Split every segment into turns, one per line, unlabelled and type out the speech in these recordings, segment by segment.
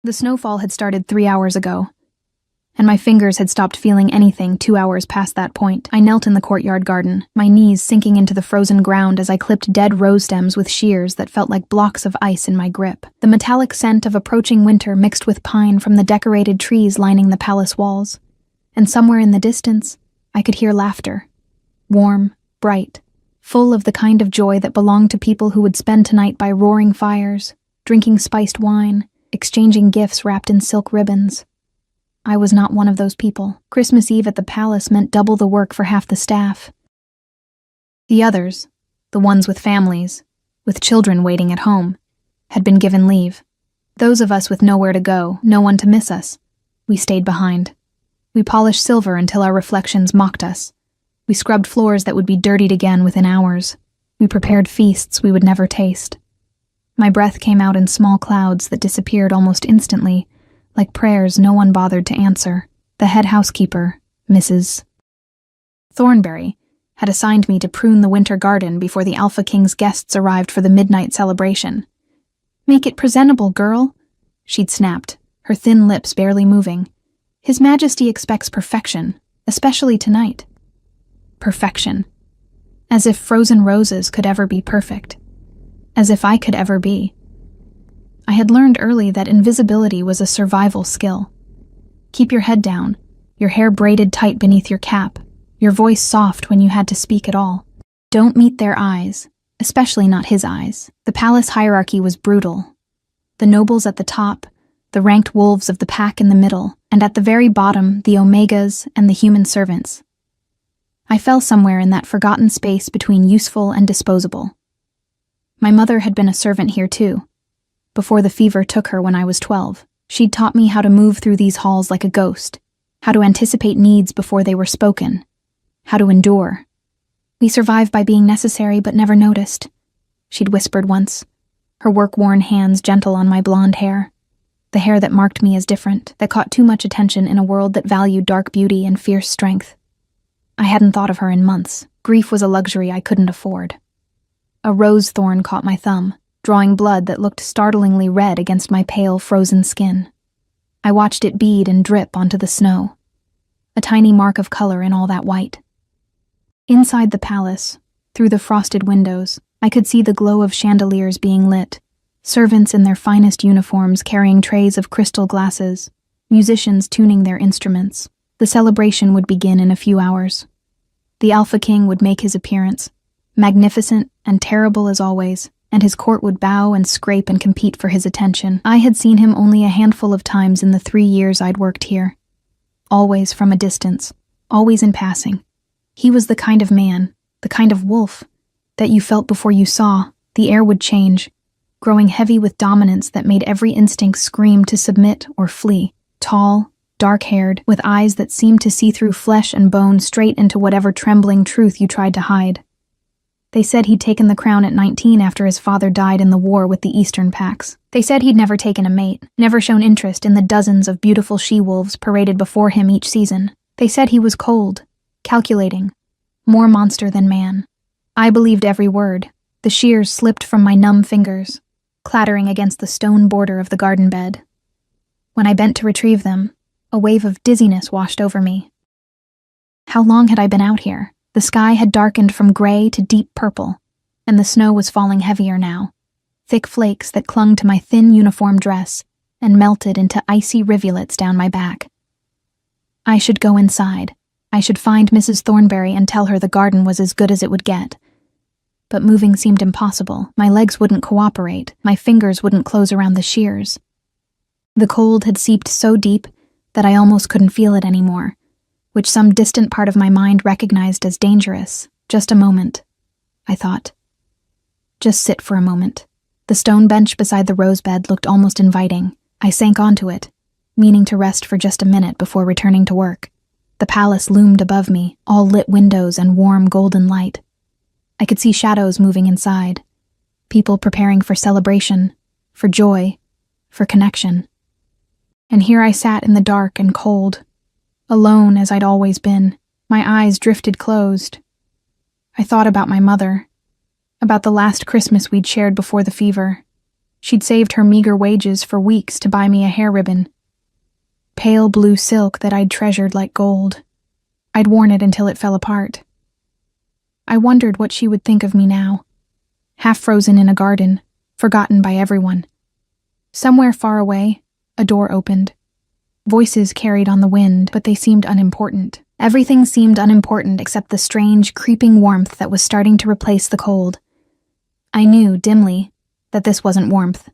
The snowfall had started 3 hours ago, and my fingers had stopped feeling anything 2 hours past that point. I knelt in the courtyard garden, my knees sinking into the frozen ground as I clipped dead rose stems with shears that felt like blocks of ice in my grip. The metallic scent of approaching winter mixed with pine from the decorated trees lining the palace walls, and somewhere in the distance, I could hear laughter. Warm, bright, full of the kind of joy that belonged to people who would spend tonight by roaring fires, drinking spiced wine, exchanging gifts wrapped in silk ribbons. I was not one of those people. Christmas Eve at the palace meant double the work for half the staff. The others, the ones with families, with children waiting at home, had been given leave. Those of us with nowhere to go, no one to miss us, we stayed behind. We polished silver until our reflections mocked us. We scrubbed floors that would be dirtied again within hours. We prepared feasts we would never taste. My breath came out in small clouds that disappeared almost instantly, like prayers no one bothered to answer. The head housekeeper, Mrs. Thornberry, had assigned me to prune the winter garden before the Alpha King's guests arrived for the midnight celebration. "Make it presentable, girl," she'd snapped, her thin lips barely moving. "His Majesty expects perfection, especially tonight." Perfection. As if frozen roses could ever be perfect. As if I could ever be. I had learned early that invisibility was a survival skill. Keep your head down, your hair braided tight beneath your cap, your voice soft when you had to speak at all. Don't meet their eyes, especially not his eyes. The palace hierarchy was brutal. The nobles at the top, the ranked wolves of the pack in the middle, and at the very bottom, the omegas and the human servants. I fell somewhere in that forgotten space between useful and disposable. My mother had been a servant here too. Before the fever took her when I was 12, she'd taught me how to move through these halls like a ghost, how to anticipate needs before they were spoken, how to endure. "We survive by being necessary but never noticed," she'd whispered once, her work-worn hands gentle on my blonde hair, the hair that marked me as different, that caught too much attention in a world that valued dark beauty and fierce strength. I hadn't thought of her in months. Grief was a luxury I couldn't afford. A rose thorn caught my thumb, drawing blood that looked startlingly red against my pale, frozen skin. I watched it bead and drip onto the snow, a tiny mark of color in all that white. Inside the palace, through the frosted windows, I could see the glow of chandeliers being lit, servants in their finest uniforms carrying trays of crystal glasses, musicians tuning their instruments. The celebration would begin in a few hours. The Alpha King would make his appearance, magnificent and terrible as always, and his court would bow and scrape and compete for his attention. I had seen him only a handful of times in the 3 years I'd worked here. Always from a distance, always in passing. He was the kind of man, the kind of wolf, that you felt before you saw. The air would change, growing heavy with dominance that made every instinct scream to submit or flee. Tall, dark-haired, with eyes that seemed to see through flesh and bone straight into whatever trembling truth you tried to hide. They said he'd taken the crown at 19 after his father died in the war with the Eastern Pacts. They said he'd never taken a mate, never shown interest in the dozens of beautiful she-wolves paraded before him each season. They said he was cold, calculating, more monster than man. I believed every word. The shears slipped from my numb fingers, clattering against the stone border of the garden bed. When I bent to retrieve them, a wave of dizziness washed over me. How long had I been out here? The sky had darkened from gray to deep purple, and the snow was falling heavier now, thick flakes that clung to my thin uniform dress and melted into icy rivulets down my back. I should go inside. I should find Mrs. Thornberry and tell her the garden was as good as it would get. But moving seemed impossible. My legs wouldn't cooperate. My fingers wouldn't close around the shears. The cold had seeped so deep that I almost couldn't feel it anymore, which some distant part of my mind recognized as dangerous. Just a moment, I thought. Just sit for a moment. The stone bench beside the rose bed looked almost inviting. I sank onto it, meaning to rest for just a minute before returning to work. The palace loomed above me, all lit windows and warm golden light. I could see shadows moving inside, people preparing for celebration, for joy, for connection. And here I sat in the dark and cold, alone as I'd always been. My eyes drifted closed. I thought about my mother, about the last Christmas we'd shared before the fever. She'd saved her meager wages for weeks to buy me a hair ribbon. Pale blue silk that I'd treasured like gold. I'd worn it until it fell apart. I wondered what she would think of me now, half frozen in a garden, forgotten by everyone. Somewhere far away, a door opened. Voices carried on the wind, but they seemed unimportant. Everything seemed unimportant except the strange, creeping warmth that was starting to replace the cold. I knew, dimly, that this wasn't warmth.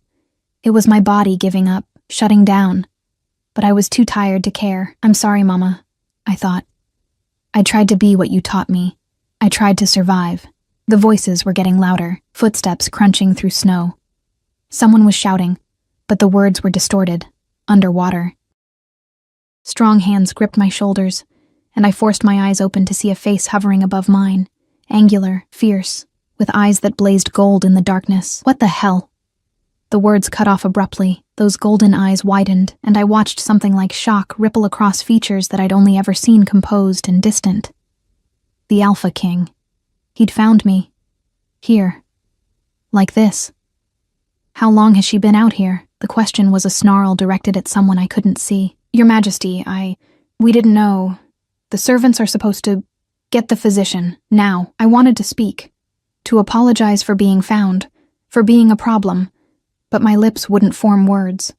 It was my body giving up, shutting down. But I was too tired to care. "I'm sorry, Mama," I thought. "I tried to be what you taught me. I tried to survive." The voices were getting louder, footsteps crunching through snow. Someone was shouting, but the words were distorted, underwater. Strong hands gripped my shoulders, and I forced my eyes open to see a face hovering above mine, angular, fierce, with eyes that blazed gold in the darkness. What the hell? The words cut off abruptly, those golden eyes widened, and I watched something like shock ripple across features that I'd only ever seen composed and distant. The Alpha King. He'd found me. Here. Like this. "How long has she been out here?" The question was a snarl directed at someone I couldn't see. "Your Majesty, we didn't know. The servants are supposed to get the physician, now." I wanted to speak, to apologize for being found, for being a problem, but my lips wouldn't form words.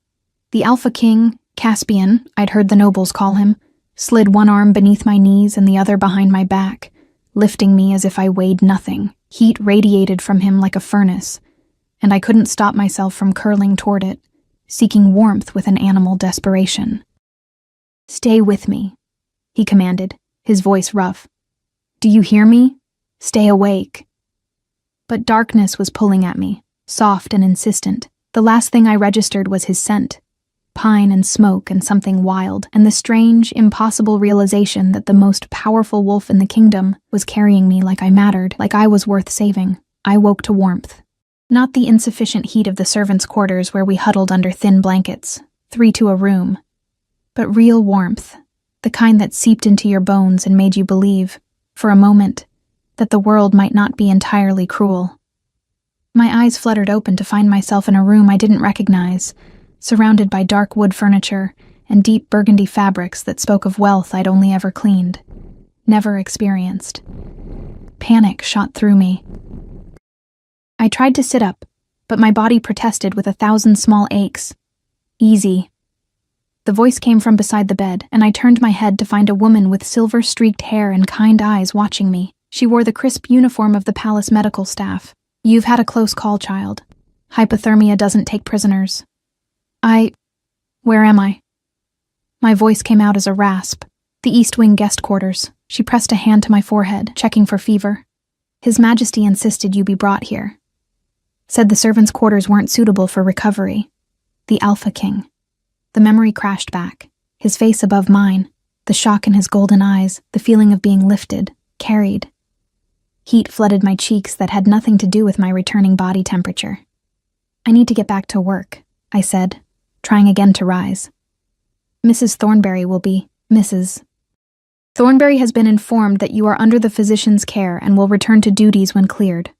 The Alpha King, Caspian, I'd heard the nobles call him, slid one arm beneath my knees and the other behind my back, lifting me as if I weighed nothing. Heat radiated from him like a furnace, and I couldn't stop myself from curling toward it, seeking warmth with an animal desperation. "Stay with me," he commanded, his voice rough. "Do you hear me? Stay awake." But darkness was pulling at me, soft and insistent. The last thing I registered was his scent, pine and smoke and something wild, and the strange, impossible realization that the most powerful wolf in the kingdom was carrying me like I mattered, like I was worth saving. I woke to warmth. Not the insufficient heat of the servants' quarters where we huddled under thin blankets, 3 to a room, but real warmth, the kind that seeped into your bones and made you believe, for a moment, that the world might not be entirely cruel. My eyes fluttered open to find myself in a room I didn't recognize, surrounded by dark wood furniture and deep burgundy fabrics that spoke of wealth I'd only ever cleaned, never experienced. Panic shot through me. I tried to sit up, but my body protested with 1,000 small aches. "Easy." The voice came from beside the bed, and I turned my head to find a woman with silver-streaked hair and kind eyes watching me. She wore the crisp uniform of the palace medical staff. "You've had a close call, child. Hypothermia doesn't take prisoners." Where am I?" My voice came out as a rasp. "The East Wing guest quarters." She pressed a hand to my forehead, checking for fever. "His Majesty insisted you be brought here. Said the servants' quarters weren't suitable for recovery." The Alpha King. The memory crashed back, his face above mine, the shock in his golden eyes, the feeling of being lifted, carried. Heat flooded my cheeks that had nothing to do with my returning body temperature. "I need to get back to work," I said, trying again to rise. "Mrs. Thornberry will be Mrs. Thornberry has been informed that you are under the physician's care and will return to duties when cleared."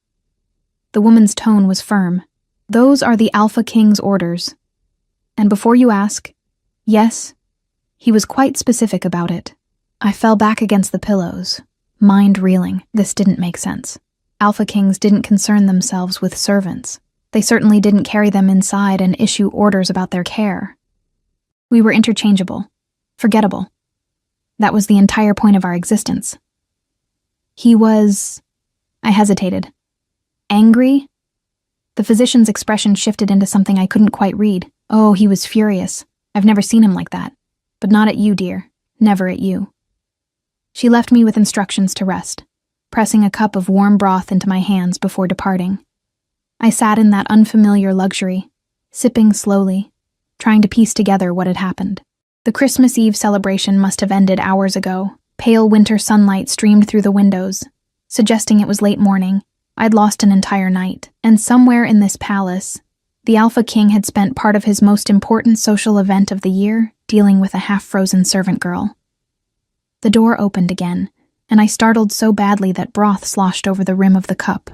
The woman's tone was firm. "Those are the Alpha King's orders. And before you ask, yes, he was quite specific about it." I fell back against the pillows, mind reeling. This didn't make sense. Alpha Kings didn't concern themselves with servants. They certainly didn't carry them inside and issue orders about their care. We were interchangeable, forgettable. That was the entire point of our existence. He was... I hesitated. Angry? The physician's expression shifted into something I couldn't quite read. Oh, he was furious. I've never seen him like that. But not at you, dear. Never at you. She left me with instructions to rest, pressing a cup of warm broth into my hands before departing. I sat in that unfamiliar luxury, sipping slowly, trying to piece together what had happened. The Christmas Eve celebration must have ended hours ago. Pale winter sunlight streamed through the windows, suggesting it was late morning. I'd lost an entire night, and somewhere in this palace, the Alpha King had spent part of his most important social event of the year dealing with a half-frozen servant girl. The door opened again, and I startled so badly that broth sloshed over the rim of the cup.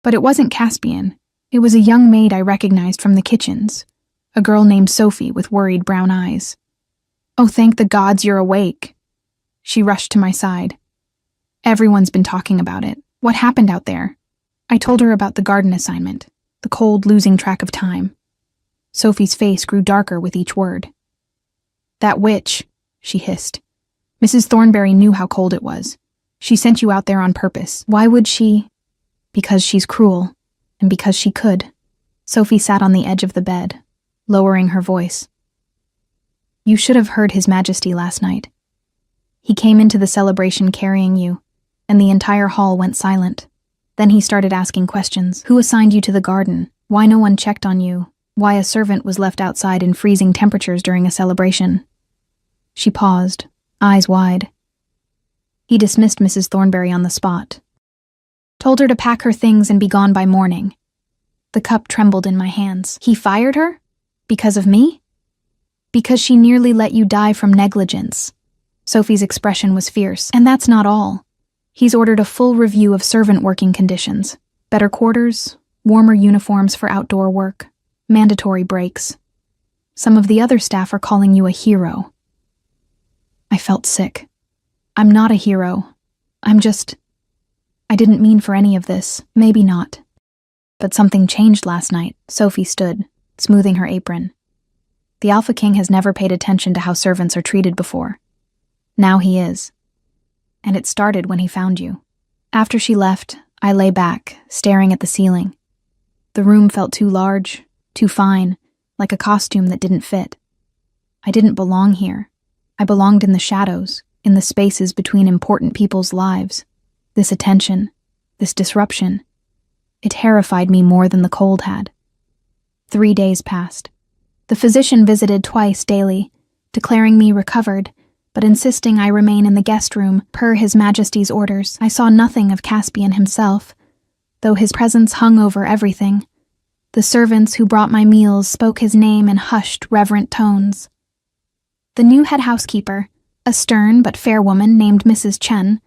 But it wasn't Caspian. It was a young maid I recognized from the kitchens, a girl named Sophie with worried brown eyes. "Oh, thank the gods you're awake." She rushed to my side. "Everyone's been talking about it. What happened out there?" I told her about the garden assignment, the cold losing track of time. Sophie's face grew darker with each word. "That witch," she hissed. "Mrs. Thornberry knew how cold it was. She sent you out there on purpose. Why would she?" "Because she's cruel, and because she could." Sophie sat on the edge of the bed, lowering her voice. "You should have heard His Majesty last night. He came into the celebration carrying you, and the entire hall went silent. Then he started asking questions. Who assigned you to the garden? Why no one checked on you? Why a servant was left outside in freezing temperatures during a celebration?" She paused, eyes wide. "He dismissed Mrs. Thornberry on the spot. Told her to pack her things and be gone by morning." The cup trembled in my hands. "He fired her? Because of me?" "Because she nearly let you die from negligence." Sophie's expression was fierce. "And that's not all. He's ordered a full review of servant working conditions. Better quarters, warmer uniforms for outdoor work, mandatory breaks. Some of the other staff are calling you a hero." I felt sick. "I'm not a hero. I didn't mean for any of this. Maybe not. But something changed last night." Sophie stood, smoothing her apron. "The Alpha King has never paid attention to how servants are treated before. Now he is. And it started when he found you." After she left, I lay back, staring at the ceiling. The room felt too large, too fine, like a costume that didn't fit. I didn't belong here. I belonged in the shadows, in the spaces between important people's lives. This attention, this disruption, it terrified me more than the cold had. 3 days passed. The physician visited twice daily, declaring me recovered, but insisting I remain in the guest room per His Majesty's orders. I saw nothing of Caspian himself, though his presence hung over everything. The servants who brought my meals spoke his name in hushed, reverent tones. The new head housekeeper, a stern but fair woman named Mrs. Chen,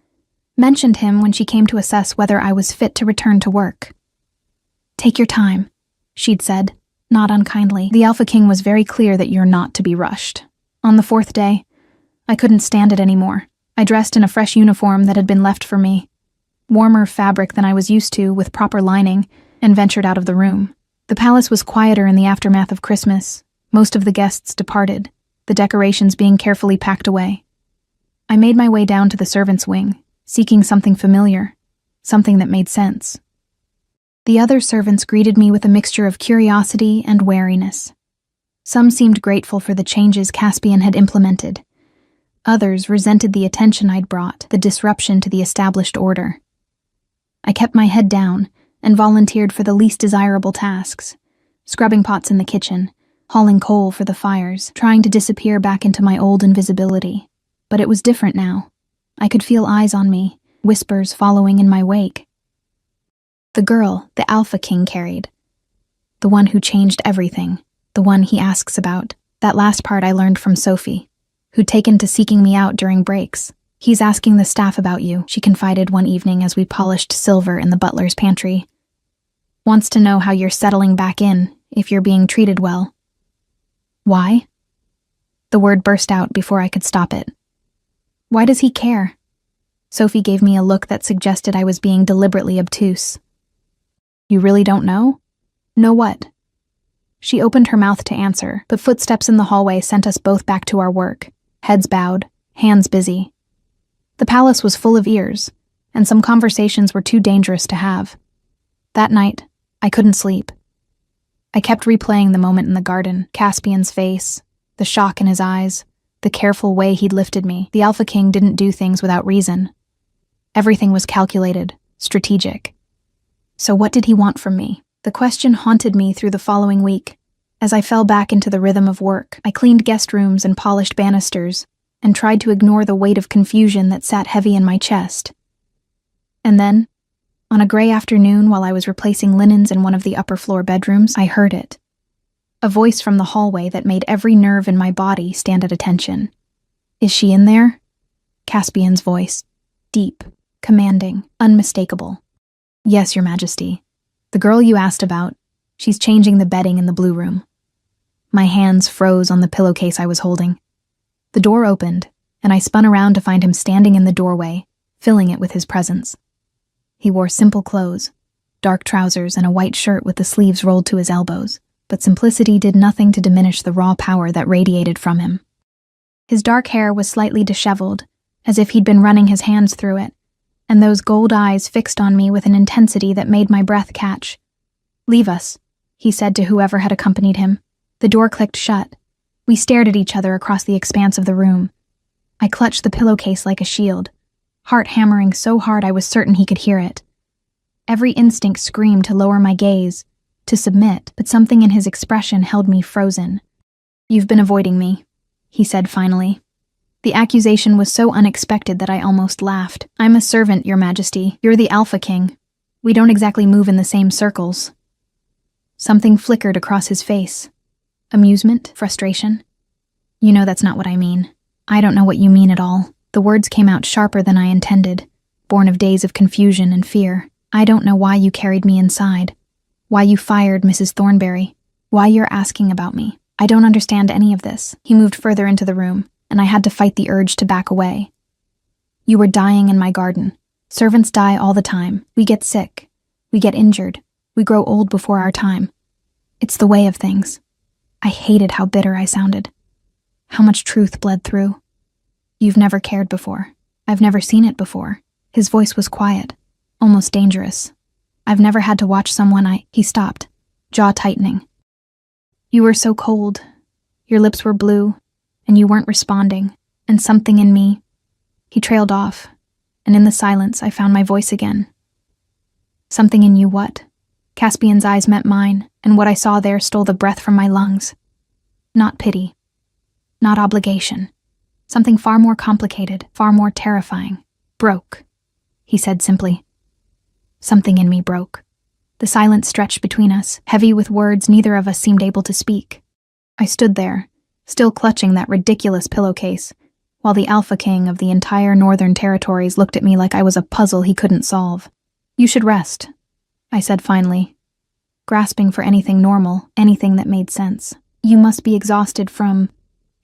mentioned him when she came to assess whether I was fit to return to work. "Take your time," she'd said, not unkindly. "The Alpha King was very clear that you're not to be rushed." On the 4th day, I couldn't stand it anymore. I dressed in a fresh uniform that had been left for me, warmer fabric than I was used to, with proper lining, and ventured out of the room. The palace was quieter in the aftermath of Christmas. Most of the guests departed, the decorations being carefully packed away. I made my way down to the servants' wing, seeking something familiar, something that made sense. The other servants greeted me with a mixture of curiosity and wariness. Some seemed grateful for the changes Caspian had implemented. Others resented the attention I'd brought, the disruption to the established order. I kept my head down and volunteered for the least desirable tasks, scrubbing pots in the kitchen, hauling coal for the fires, trying to disappear back into my old invisibility. But it was different now. I could feel eyes on me, whispers following in my wake. The girl the Alpha King carried. The one who changed everything, the one he asks about. That last part I learned from Sophie, who'd taken to seeking me out during breaks. "He's asking the staff about you," she confided one evening as we polished silver in the butler's pantry. "Wants to know how you're settling back in, if you're being treated well." "Why?" The word burst out before I could stop it. "Why does he care?" Sophie gave me a look that suggested I was being deliberately obtuse. "You really don't know?" "Know what?" She opened her mouth to answer, but footsteps in the hallway sent us both back to our work, heads bowed, hands busy. The palace was full of ears, and some conversations were too dangerous to have. That night, I couldn't sleep. I kept replaying the moment in the garden, Caspian's face, the shock in his eyes, the careful way he'd lifted me. The Alpha King didn't do things without reason. Everything was calculated, strategic. So what did he want from me? The question haunted me through the following week. As I fell back into the rhythm of work, I cleaned guest rooms and polished banisters, and tried to ignore the weight of confusion that sat heavy in my chest. And then, on a gray afternoon while I was replacing linens in one of the upper floor bedrooms, I heard it. A voice from the hallway that made every nerve in my body stand at attention. "Is she in there?" Caspian's voice. Deep, commanding, unmistakable. "Yes, Your Majesty. The girl you asked about, She's changing the bedding in the blue room. My hands froze on the pillowcase I was holding. The door opened, and I spun around to find him standing in the doorway, filling it with his presence. He wore simple clothes, dark trousers and a white shirt with the sleeves rolled to his elbows, but simplicity did nothing to diminish the raw power that radiated from him. His dark hair was slightly disheveled, as if he'd been running his hands through it, and those gold eyes fixed on me with an intensity that made my breath catch. "Leave us," he said to whoever had accompanied him. The door clicked shut. We stared at each other across the expanse of the room. I clutched the pillowcase like a shield, heart hammering so hard I was certain he could hear it. Every instinct screamed to lower my gaze, to submit, but something in his expression held me frozen. "You've been avoiding me," he said finally. The accusation was so unexpected that I almost laughed. "I'm a servant, Your Majesty. You're the Alpha King. We don't exactly move in the same circles." Something flickered across his face. Amusement? Frustration? "You know that's not what I mean." "I don't know what you mean at all." The words came out sharper than I intended, born of days of confusion and fear. "I don't know why you carried me inside, why you fired Mrs. Thornberry, why you're asking about me. I don't understand any of this." He moved further into the room, and I had to fight the urge to back away. "You were dying in my garden. Servants die all the time. We get sick. We get injured. We grow old before our time. It's the way of things." I hated how bitter I sounded, how much truth bled through. "You've never cared before. I've never seen it before." His voice was quiet, almost dangerous. "I've never had to watch someone He stopped, jaw tightening. "You were so cold. Your lips were blue, and you weren't responding, and something in me..." He trailed off, and in the silence I found my voice again. "Something in you what?" Caspian's eyes met mine, and what I saw there stole the breath from my lungs. Not pity. Not obligation. Something far more complicated, far more terrifying. "Broke," he said simply. Something in me broke. The silence stretched between us, heavy with words neither of us seemed able to speak. I stood there, still clutching that ridiculous pillowcase, while the Alpha King of the entire Northern Territories looked at me like I was a puzzle he couldn't solve. "You should rest," I said finally, grasping for anything normal, anything that made sense. "You must be exhausted from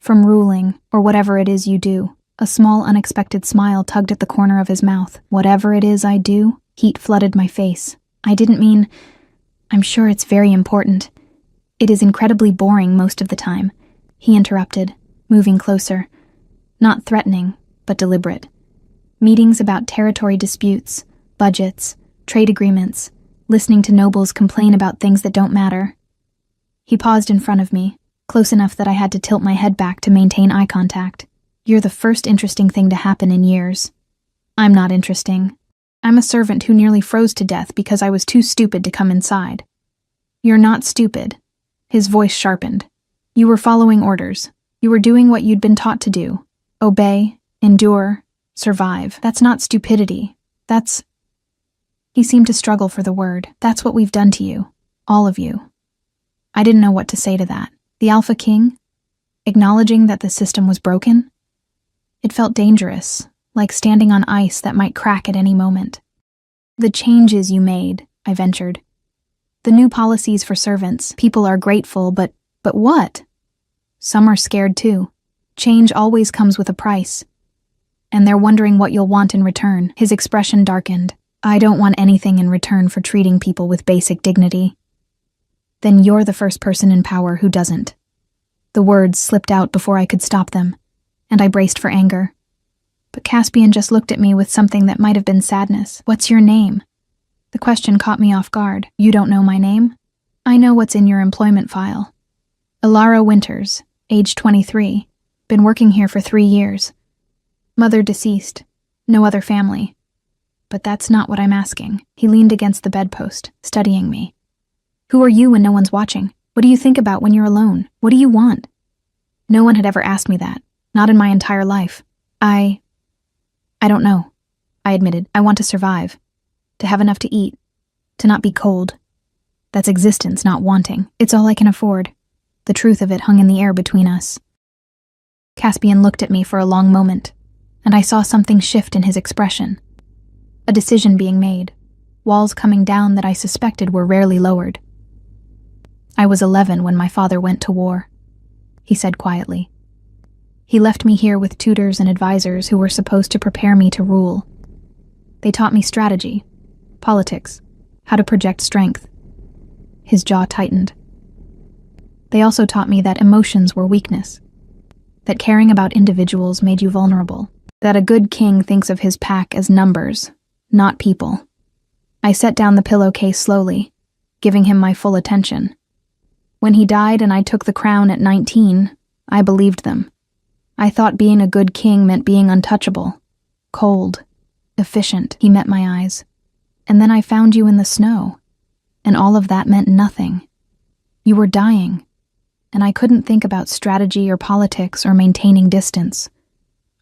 ruling, or whatever it is you do." A small, unexpected smile tugged at the corner of his mouth. "Whatever it is I do?" Heat flooded my face. "I didn't mean... I'm sure it's very important. It is incredibly boring most of the time," he interrupted, moving closer. Not threatening, but deliberate. "Meetings about territory disputes, budgets, trade agreements, listening to nobles complain about things that don't matter." He paused in front of me, close enough that I had to tilt my head back to maintain eye contact. "You're the first interesting thing to happen in years." "I'm not interesting. I'm a servant who nearly froze to death because I was too stupid to come inside." "You're not stupid." His voice sharpened. "You were following orders. You were doing what you'd been taught to do. Obey, endure, survive. That's not stupidity. That's..." He seemed to struggle for the word. "That's what we've done to you. All of you." I didn't know what to say to that. The Alpha King? Acknowledging that the system was broken? It felt dangerous, like standing on ice that might crack at any moment. "The changes you made," I ventured. "The new policies for servants. People are grateful, but what? Some are scared too. Change always comes with a price. And they're wondering what you'll want in return." His expression darkened. "I don't want anything in return for treating people with basic dignity." "Then you're the first person in power who doesn't." The words slipped out before I could stop them, and I braced for anger. But Caspian just looked at me with something that might have been sadness. "What's your name?" The question caught me off guard. "You don't know my name?" "I know what's in your employment file. Ilara Winters, age 23, been working here for 3 years. Mother deceased, no other family. But that's not what I'm asking." He leaned against the bedpost, studying me. "Who are you when no one's watching? What do you think about when you're alone? What do you want?" No one had ever asked me that, not in my entire life. I don't know," I admitted. "I want to survive, to have enough to eat, to not be cold. That's existence, not wanting. It's all I can afford." The truth of it hung in the air between us. Caspian looked at me for a long moment, and I saw something shift in his expression. A decision being made, walls coming down that I suspected were rarely lowered. I was 11 when my father went to war, he said quietly. He left me here with tutors and advisors who were supposed to prepare me to rule. They taught me strategy, politics, how to project strength. His jaw tightened. They also taught me that emotions were weakness, that caring about individuals made you vulnerable, that a good king thinks of his pack as numbers, not people. I set down the pillowcase slowly, giving him my full attention. When he died and I took the crown at 19, I believed them. I thought being a good king meant being untouchable, cold, efficient. He met my eyes. And then I found you in the snow, and all of that meant nothing. You were dying, and I couldn't think about strategy or politics or maintaining distance.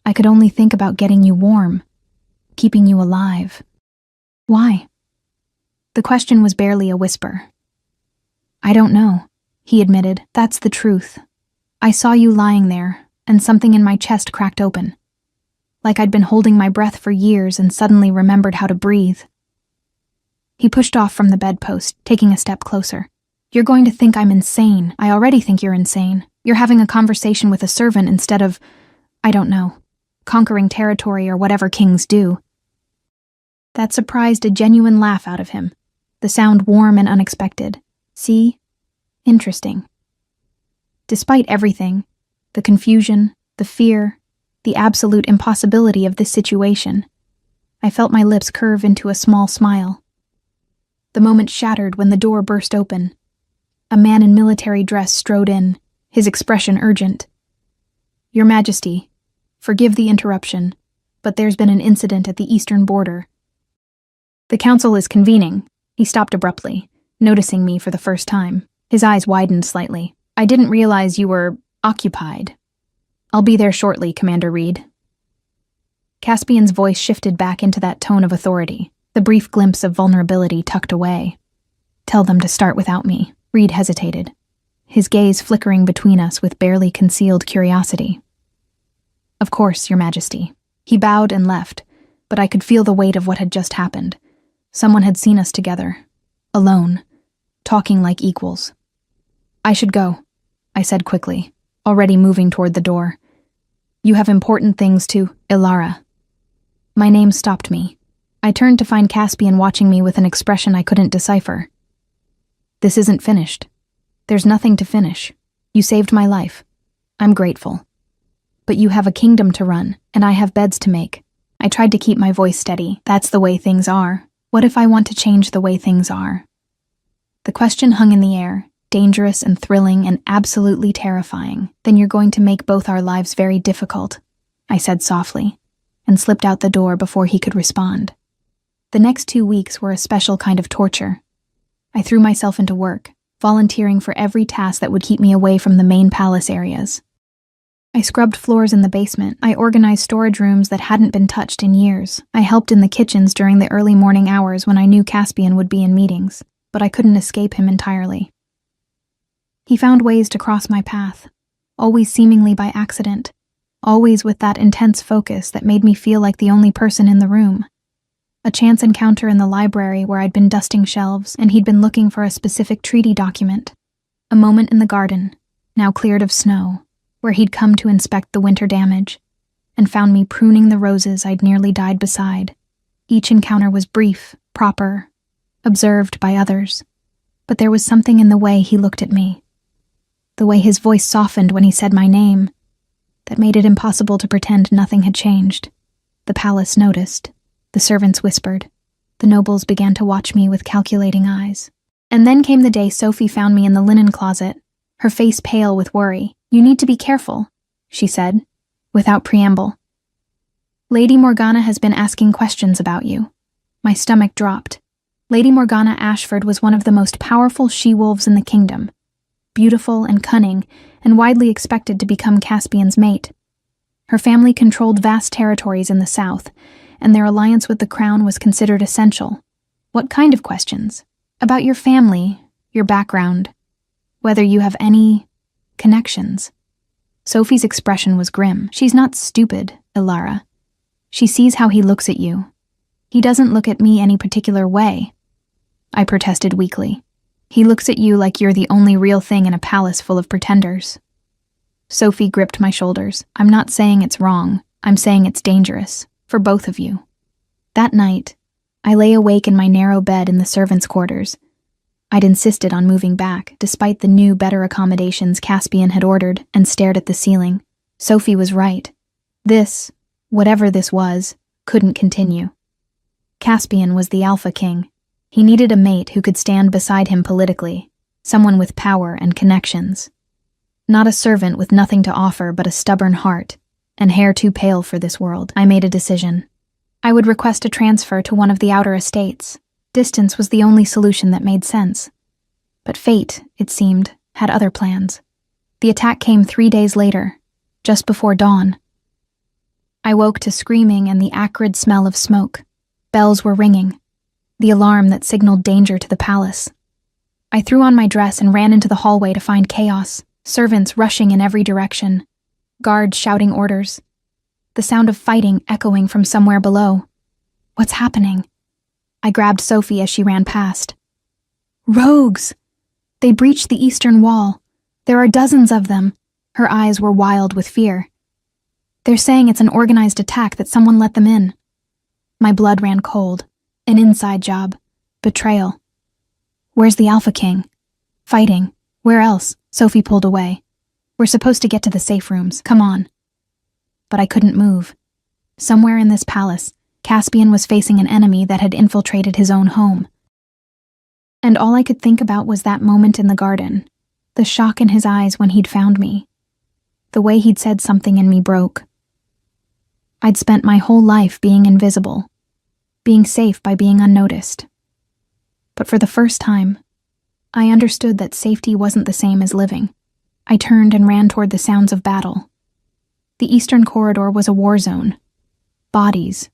I could only think about getting you warm, keeping you alive. Why? The question was barely a whisper. I don't know, he admitted. That's the truth. I saw you lying there, and something in my chest cracked open. Like I'd been holding my breath for years and suddenly remembered how to breathe. He pushed off from the bedpost, taking a step closer. You're going to think I'm insane. I already think you're insane. You're having a conversation with a servant instead of, I don't know, conquering territory or whatever kings do. That surprised a genuine laugh out of him, the sound warm and unexpected. See? Interesting. Despite everything, the confusion, the fear, the absolute impossibility of this situation, I felt my lips curve into a small smile. The moment shattered when the door burst open. A man in military dress strode in, his expression urgent. Your Majesty, forgive the interruption, but there's been an incident at the eastern border. The council is convening. He stopped abruptly, noticing me for the first time. His eyes widened slightly. I didn't realize you were occupied. I'll be there shortly, Commander Reed. Caspian's voice shifted back into that tone of authority, the brief glimpse of vulnerability tucked away. Tell them to start without me. Reed hesitated, his gaze flickering between us with barely concealed curiosity. Of course, Your Majesty. He bowed and left, but I could feel the weight of what had just happened. Someone had seen us together, alone, talking like equals. I should go, I said quickly, already moving toward the door. You have important things to, Ilara. My name stopped me. I turned to find Caspian watching me with an expression I couldn't decipher. This isn't finished. There's nothing to finish. You saved my life. I'm grateful. But you have a kingdom to run, and I have beds to make. I tried to keep my voice steady. That's the way things are. What if I want to change the way things are? The question hung in the air, dangerous and thrilling and absolutely terrifying. Then you're going to make both our lives very difficult, I said softly, and slipped out the door before he could respond. The next 2 weeks were a special kind of torture. I threw myself into work, volunteering for every task that would keep me away from the main palace areas. I scrubbed floors in the basement. I organized storage rooms that hadn't been touched in years. I helped in the kitchens during the early morning hours when I knew Caspian would be in meetings, but I couldn't escape him entirely. He found ways to cross my path, always seemingly by accident, always with that intense focus that made me feel like the only person in the room. A chance encounter in the library where I'd been dusting shelves and he'd been looking for a specific treaty document. A moment in the garden, now cleared of snow, where he'd come to inspect the winter damage, and found me pruning the roses I'd nearly died beside. Each encounter was brief, proper, observed by others, but there was something in the way he looked at me, the way his voice softened when he said my name, that made it impossible to pretend nothing had changed. The palace noticed. The servants whispered. The nobles began to watch me with calculating eyes. And then came the day Sophie found me in the linen closet, her face pale with worry. You need to be careful, she said, without preamble. Lady Morgana has been asking questions about you. My stomach dropped. Lady Morgana Ashford was one of the most powerful she-wolves in the kingdom, beautiful and cunning, and widely expected to become Caspian's mate. Her family controlled vast territories in the south, and their alliance with the crown was considered essential. What kind of questions? About your family, your background, whether you have any connections. Sophie's expression was grim. She's not stupid, Ilara. She sees how he looks at you. He doesn't look at me any particular way. I protested weakly. He looks at you like you're the only real thing in a palace full of pretenders. Sophie gripped my shoulders. I'm not saying it's wrong. I'm saying it's dangerous. For both of you. That night, I lay awake in my narrow bed in the servants' quarters. I'd insisted on moving back, despite the new, better accommodations Caspian had ordered, and stared at the ceiling. Sophie was right. This, whatever this was, couldn't continue. Caspian was the Alpha King. He needed a mate who could stand beside him politically, someone with power and connections. Not a servant with nothing to offer but a stubborn heart, and hair too pale for this world. I made a decision. I would request a transfer to one of the outer estates. Distance was the only solution that made sense. But fate, it seemed, had other plans. The attack came 3 days later, just before dawn. I woke to screaming and the acrid smell of smoke. Bells were ringing, the alarm that signaled danger to the palace. I threw on my dress and ran into the hallway to find chaos, servants rushing in every direction, guards shouting orders, the sound of fighting echoing from somewhere below. What's happening? I grabbed Sophie as she ran past. Rogues! They breached the eastern wall. There are dozens of them. Her eyes were wild with fear. They're saying it's an organized attack, that someone let them in. My blood ran cold. An inside job. Betrayal. Where's the Alpha King? Fighting. Where else? Sophie pulled away. We're supposed to get to the safe rooms. Come on. But I couldn't move. Somewhere in this palace, Caspian was facing an enemy that had infiltrated his own home. And all I could think about was that moment in the garden, the shock in his eyes when he'd found me, the way he'd said something in me broke. I'd spent my whole life being invisible, being safe by being unnoticed. But for the first time, I understood that safety wasn't the same as living. I turned and ran toward the sounds of battle. The eastern corridor was a war zone. Bodies.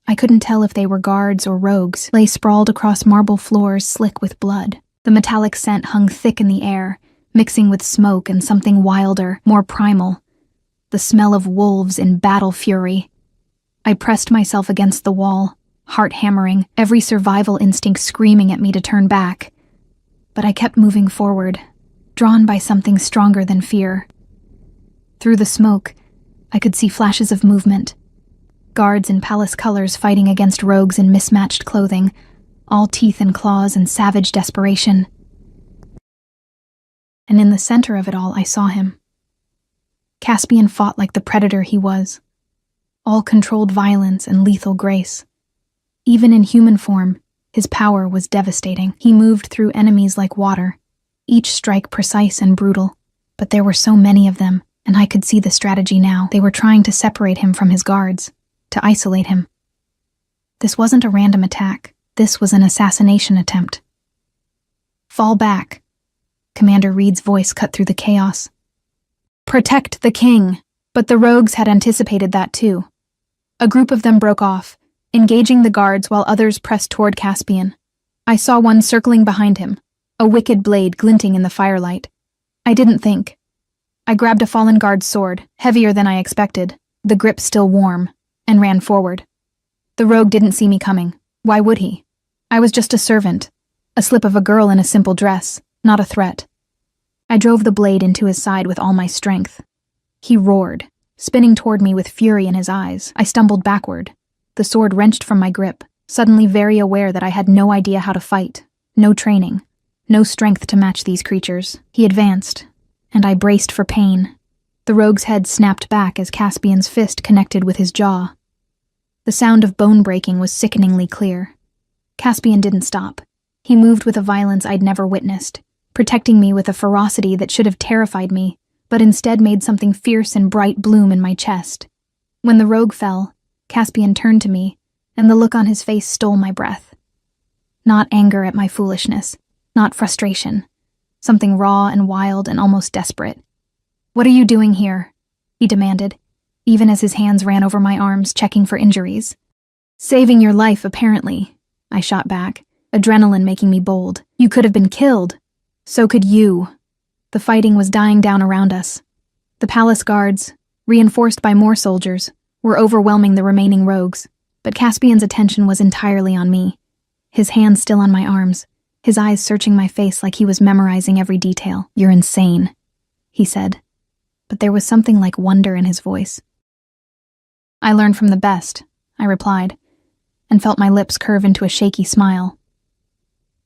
I couldn't tell if they were guards or rogues, lay sprawled across marble floors slick with blood. The metallic scent hung thick in the air, mixing with smoke and something wilder, more primal. The smell of wolves in battle fury. I pressed myself against the wall, heart hammering, every survival instinct screaming at me to turn back. But I kept moving forward, drawn by something stronger than fear. Through the smoke, I could see flashes of movement. Guards in palace colors fighting against rogues in mismatched clothing, all teeth and claws and savage desperation. And in the center of it all, I saw him. Caspian fought like the predator he was, all controlled violence and lethal grace. Even in human form, his power was devastating. He moved through enemies like water, each strike precise and brutal. But there were so many of them, and I could see the strategy now. They were trying to separate him from his guards, to isolate him. This wasn't a random attack. This was an assassination attempt. Fall back. Commander Reed's voice cut through the chaos. Protect the king. But the rogues had anticipated that too. A group of them broke off, engaging the guards while others pressed toward Caspian. I saw one circling behind him, a wicked blade glinting in the firelight. I didn't think. I grabbed a fallen guard's sword, heavier than I expected, the grip still warm, and ran forward. The rogue didn't see me coming. Why would he? I was just a servant, a slip of a girl in a simple dress, not a threat. I drove the blade into his side with all my strength. He roared, spinning toward me with fury in his eyes. I stumbled backward, the sword wrenched from my grip, suddenly very aware that I had no idea how to fight, no training, no strength to match these creatures. He advanced, and I braced for pain. The rogue's head snapped back as Caspian's fist connected with his jaw. The sound of bone breaking was sickeningly clear. Caspian didn't stop. He moved with a violence I'd never witnessed, protecting me with a ferocity that should have terrified me, but instead made something fierce and bright bloom in my chest. When the rogue fell, Caspian turned to me, and the look on his face stole my breath. Not anger at my foolishness, not frustration. Something raw and wild and almost desperate. "What are you doing here?" he demanded, even as his hands ran over my arms, checking for injuries. "Saving your life, apparently," I shot back, adrenaline making me bold. "You could have been killed. So could you." The fighting was dying down around us. The palace guards, reinforced by more soldiers, were overwhelming the remaining rogues, but Caspian's attention was entirely on me, his hands still on my arms, his eyes searching my face like he was memorizing every detail. "You're insane," he said, but there was something like wonder in his voice. "I learned from the best," I replied, and felt my lips curve into a shaky smile.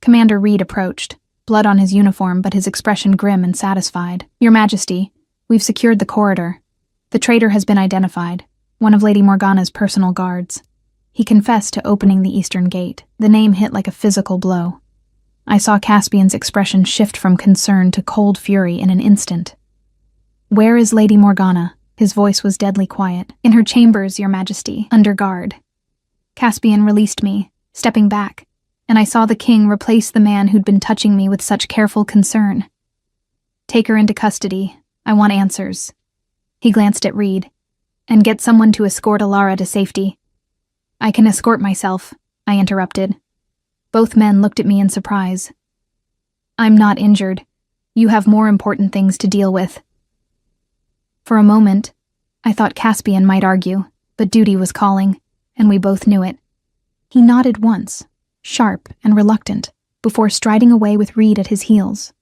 Commander Reed approached, blood on his uniform but his expression grim and satisfied. "Your Majesty, we've secured the corridor. The traitor has been identified, one of Lady Morgana's personal guards." He confessed to opening the eastern gate. The name hit like a physical blow. I saw Caspian's expression shift from concern to cold fury in an instant. "Where is Lady Morgana?" His voice was deadly quiet. "In her chambers, Your Majesty, under guard." Caspian released me, stepping back, and I saw the king replace the man who'd been touching me with such careful concern. "Take her into custody. I want answers." He glanced at Reed. "And get someone to escort Alara to safety." "I can escort myself," I interrupted. Both men looked at me in surprise. "I'm not injured. You have more important things to deal with." For a moment, I thought Caspian might argue, but duty was calling, and we both knew it. He nodded once, sharp and reluctant, before striding away with Reed at his heels.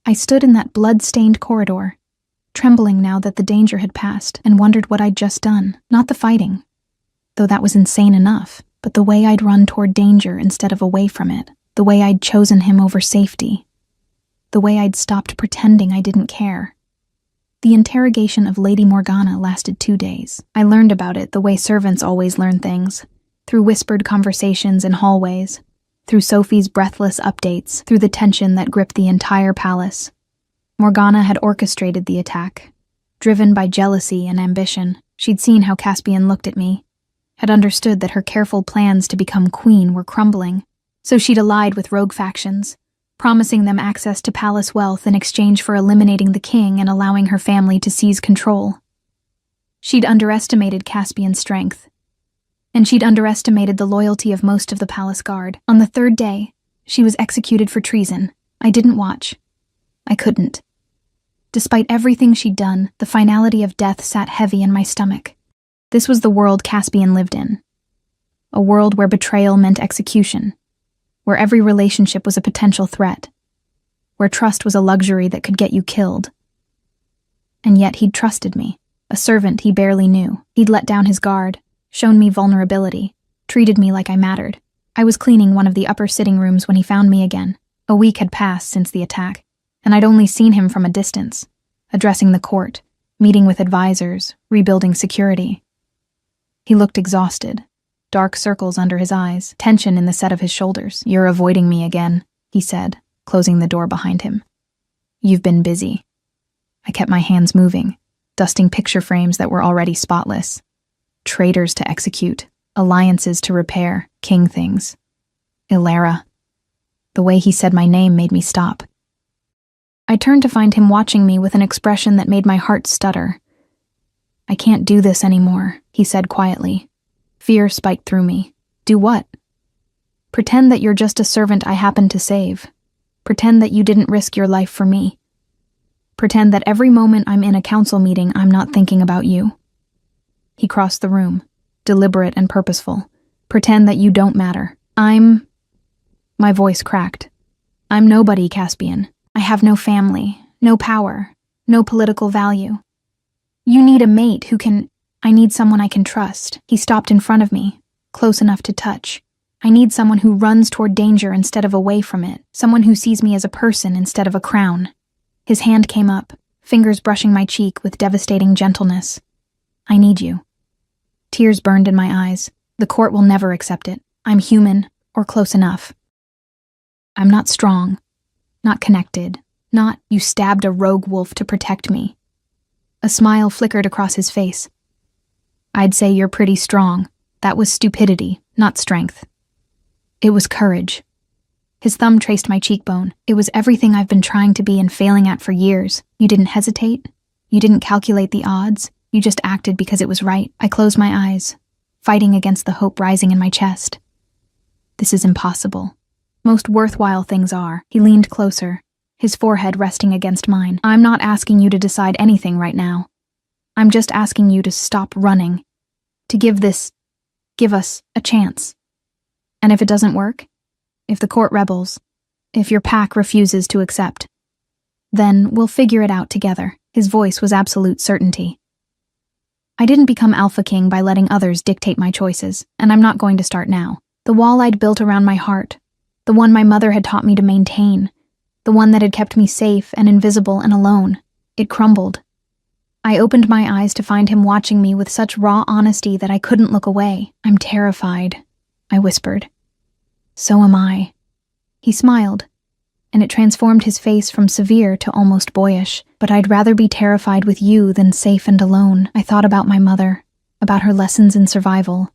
I stood in that blood-stained corridor, trembling now that the danger had passed, and wondered what I'd just done. Not the fighting, though that was insane enough, but the way I'd run toward danger instead of away from it, the way I'd chosen him over safety, the way I'd stopped pretending I didn't care. The interrogation of Lady Morgana lasted 2 days. I learned about it the way servants always learn things, through whispered conversations in hallways, through Sophie's breathless updates, through the tension that gripped the entire palace. Morgana had orchestrated the attack. Driven by jealousy and ambition, she'd seen how Caspian looked at me, had understood that her careful plans to become queen were crumbling, so she'd allied with rogue factions, promising them access to palace wealth in exchange for eliminating the king and allowing her family to seize control. She'd underestimated Caspian's strength, and she'd underestimated the loyalty of most of the palace guard. On the 3rd day, she was executed for treason. I didn't watch. I couldn't. Despite everything she'd done, the finality of death sat heavy in my stomach. This was the world Caspian lived in. A world where betrayal meant execution, where every relationship was a potential threat, where trust was a luxury that could get you killed. And yet he'd trusted me, a servant he barely knew. He'd let down his guard, shown me vulnerability, treated me like I mattered. I was cleaning one of the upper sitting rooms when he found me again. A week had passed since the attack, and I'd only seen him from a distance, addressing the court, meeting with advisors, rebuilding security. He looked exhausted, dark circles under his eyes, tension in the set of his shoulders. "You're avoiding me again," he said, closing the door behind him. "You've been busy." I kept my hands moving, dusting picture frames that were already spotless. Traitors to execute, alliances to repair, king things. Ilara. The way he said my name made me stop. I turned to find him watching me with an expression that made my heart stutter. "I can't do this anymore," he said quietly. Fear spiked through me. "Do what?" "Pretend that you're just a servant I happened to save. Pretend that you didn't risk your life for me. Pretend that every moment I'm in a council meeting, I'm not thinking about you." He crossed the room, deliberate and purposeful. "Pretend that you don't matter. My voice cracked. "I'm nobody, Caspian. I have no family, no power, no political value. You need a mate who can... I need someone I can trust." He stopped in front of me, close enough to touch. "I need someone who runs toward danger instead of away from it. Someone who sees me as a person instead of a crown." His hand came up, fingers brushing my cheek with devastating gentleness. "I need you." Tears burned in my eyes. The court will never accept it. I'm human, or close enough. I'm not strong, not connected, not "you stabbed a rogue wolf to protect me." A smile flickered across his face. "I'd say you're pretty strong. That was stupidity, not strength." It was courage. His thumb traced my cheekbone. "It was everything I've been trying to be and failing at for years. You didn't hesitate. You didn't calculate the odds. You just acted because it was right." I closed my eyes, fighting against the hope rising in my chest. "This is impossible. Most worthwhile things are." He leaned closer, his forehead resting against mine. "I'm not asking you to decide anything right now. I'm just asking you to stop running, to give us a chance. And if it doesn't work, if the court rebels, If your pack refuses to accept, then we'll figure it out together." His voice was absolute certainty. I didn't become Alpha King by letting others dictate my choices, and I'm not going to start now. The wall I'd built around my heart, the one my mother had taught me to maintain, the one that had kept me safe and invisible and alone, it crumbled. I opened my eyes to find him watching me with such raw honesty that I couldn't look away. "I'm terrified," I whispered. "So am I." He smiled, and it transformed his face from severe to almost boyish. "But I'd rather be terrified with you than safe and alone." I thought about my mother, about her lessons in survival.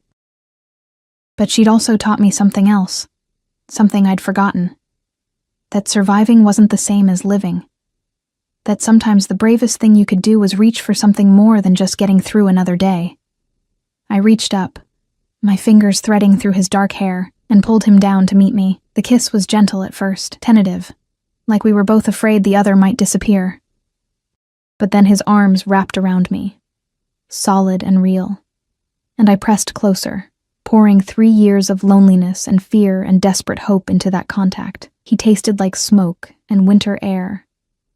But she'd also taught me something else, something I'd forgotten. That surviving wasn't the same as living. That sometimes the bravest thing you could do was reach for something more than just getting through another day. I reached up, my fingers threading through his dark hair, and pulled him down to meet me. The kiss was gentle at first, tentative, like we were both afraid the other might disappear. But then his arms wrapped around me, solid and real, and I pressed closer, pouring 3 years of loneliness and fear and desperate hope into that contact. He tasted like smoke and winter air,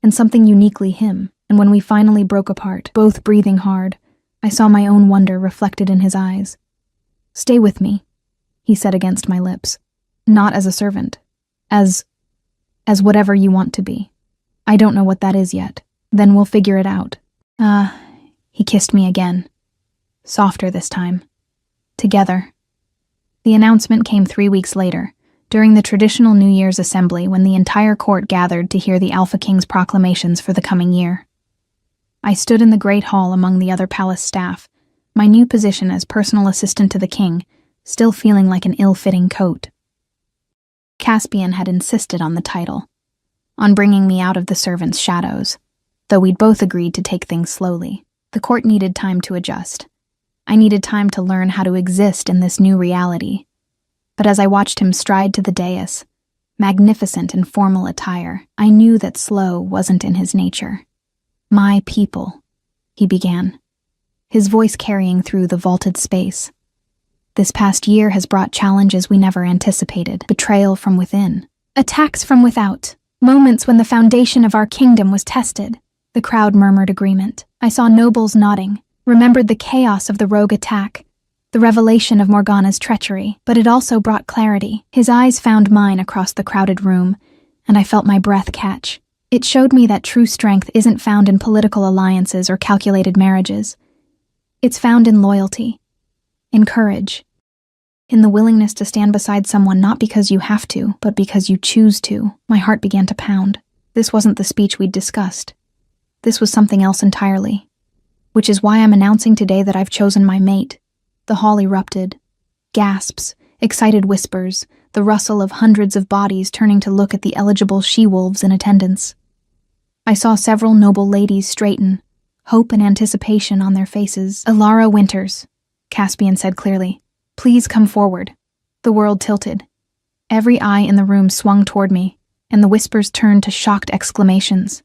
and something uniquely him, and when we finally broke apart, both breathing hard, I saw my own wonder reflected in his eyes. "Stay with me," he said against my lips. "Not as a servant. As whatever you want to be. I don't know what that is yet. Then we'll figure it out." He kissed me again. Softer this time. Together. The announcement came 3 weeks later, during the traditional New Year's assembly when the entire court gathered to hear the Alpha King's proclamations for the coming year. I stood in the great hall among the other palace staff, my new position as personal assistant to the king, still feeling like an ill-fitting coat. Caspian had insisted on the title, on bringing me out of the servants' shadows, though we'd both agreed to take things slowly. The court needed time to adjust. I needed time to learn how to exist in this new reality. But as I watched him stride to the dais, magnificent in formal attire, I knew that slow wasn't in his nature. "My people," he began, his voice carrying through the vaulted space. "This past year has brought challenges we never anticipated, betrayal from within, attacks from without, moments when the foundation of our kingdom was tested." The crowd murmured agreement. I saw nobles nodding, remembered the chaos of the rogue attack, the revelation of Morgana's treachery, but it also brought clarity. His eyes found mine across the crowded room, and I felt my breath catch. It showed me that true strength isn't found in political alliances or calculated marriages. It's found in loyalty, in courage, in the willingness to stand beside someone not because you have to, but because you choose to. My heart began to pound. This wasn't the speech we'd discussed. This was something else entirely, which is why I'm announcing today that I've chosen my mate. The hall erupted. Gasps, excited whispers, the rustle of hundreds of bodies turning to look at the eligible she-wolves in attendance. I saw several noble ladies straighten, hope and anticipation on their faces. "Alara Winters," Caspian said clearly. "Please come forward." The world tilted. Every eye in the room swung toward me, and the whispers turned to shocked exclamations.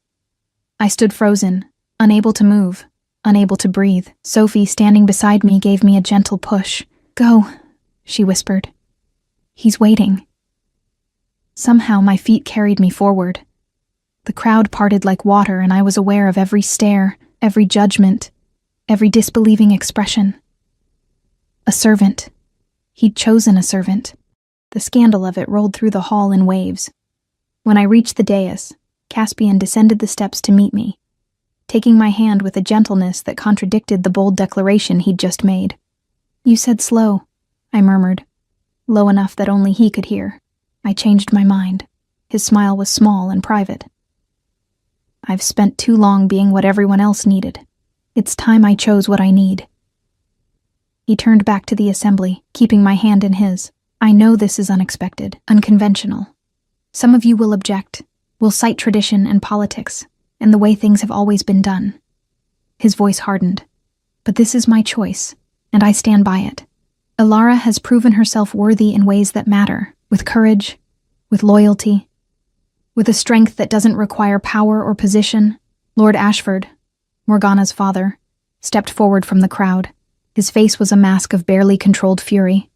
I stood frozen, unable to move, unable to breathe. Sophie, standing beside me, gave me a gentle push. "Go," she whispered. "He's waiting." Somehow my feet carried me forward. The crowd parted like water, and I was aware of every stare, every judgment, every disbelieving expression. A servant. He'd chosen a servant. The scandal of it rolled through the hall in waves. When I reached the dais, Caspian descended the steps to meet me, taking my hand with a gentleness that contradicted the bold declaration he'd just made. "You said slow," I murmured, low enough that only he could hear. I changed my mind. His smile was small and private. "I've spent too long being what everyone else needed. It's time I chose what I need." He turned back to the assembly, keeping my hand in his. "I know this is unexpected, unconventional. Some of you will object, will cite tradition and politics, and the way things have always been done." His voice hardened. "But this is my choice, and I stand by it. Alara has proven herself worthy in ways that matter, with courage, with loyalty, with a strength that doesn't require power or position." Lord Ashford, Morgana's father, stepped forward from the crowd. His face was a mask of barely controlled fury.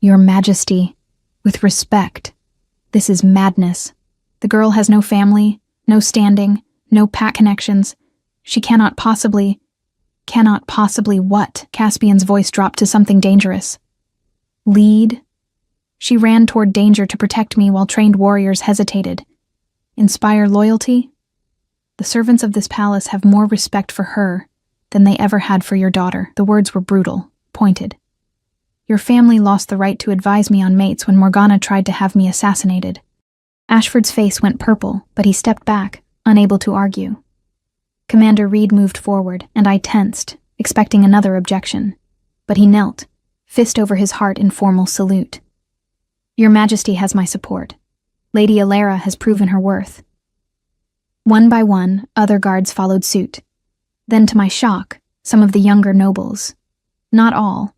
"Your Majesty, with respect, this is madness." The girl has no family, no standing, no pack connections. She cannot possibly what? Caspian's voice dropped to something dangerous. Lead? She ran toward danger to protect me while trained warriors hesitated. Inspire loyalty? The servants of this palace have more respect for her than they ever had for your daughter. The words were brutal, pointed. Your family lost the right to advise me on mates when Morgana tried to have me assassinated. Ashford's face went purple, but he stepped back, unable to argue. Commander Reed moved forward, and I tensed, expecting another objection. But he knelt, fist over his heart in formal salute. Your Majesty has my support. Lady Alara has proven her worth. One by one, other guards followed suit. Then, to my shock, some of the younger nobles. Not all.